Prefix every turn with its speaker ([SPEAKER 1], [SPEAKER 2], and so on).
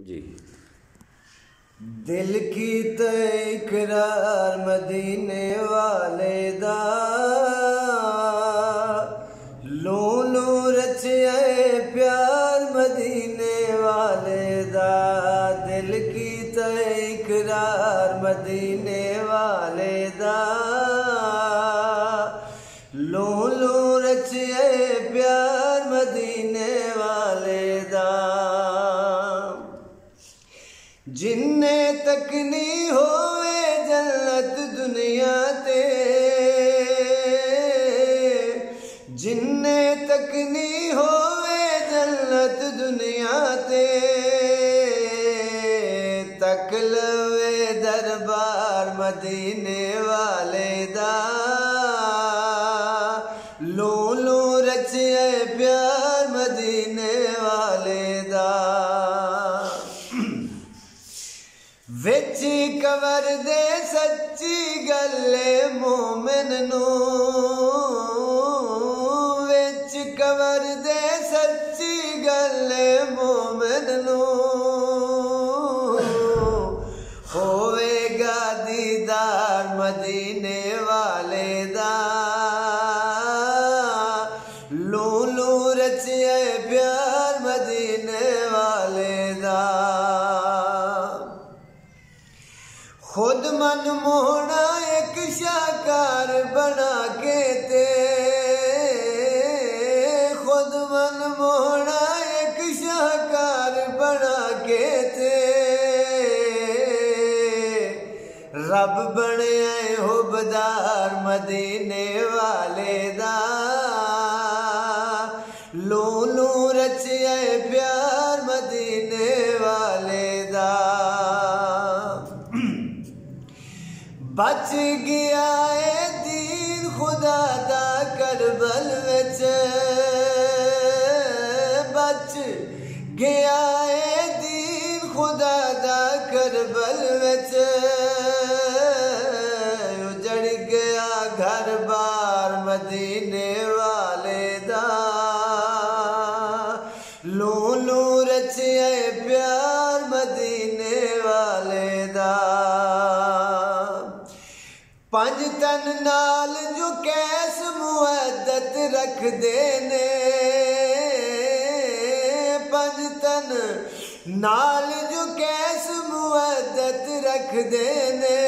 [SPEAKER 1] जी।
[SPEAKER 2] दिल की तो इकरार मदीने वाले दा, लू लू रचे प्यार मदीने वाले दा। दिल की तो इकरार मदीने वाले दा, लू लू रचे प्यार मदीने वाले दा। जिन्ने तक नहीं होवे जन्नत दुनिया ते, जिन्ने तक नहीं होवे जन्नत दुनिया ते, तक लवे दरबार मदीने वाले दा, लू लू रचे प्यार मदीने वाले दा। विच कवर दे सच्ची गल्ले मोमिन नू, विच कवर दे सच्ची गल्ले मोमिन नू, होवेगा दीदार मदीने वाले दा, लू लू रचे प्यार मदीने वाले दा। खुद मन मोहना एक शाकार बना के ते, खुद मन मोहना एक शाकार बना के ते, रब बने हुबदार मदीने वाले दा, लू लू रचे प्यार मदीने वाले दा। बच गया है दीन खुदा दा करबल विच, बच गया है दीन खुदा दा करबल विच, उजड़ गया घर बार मदीने वाले दा, लू लू रचे प्यार मदीने वाले दा। पंज तन नाल जो कैस मुअद्दत रख देने, पंज तन नाल जो कैस मुअद्दत रख देने,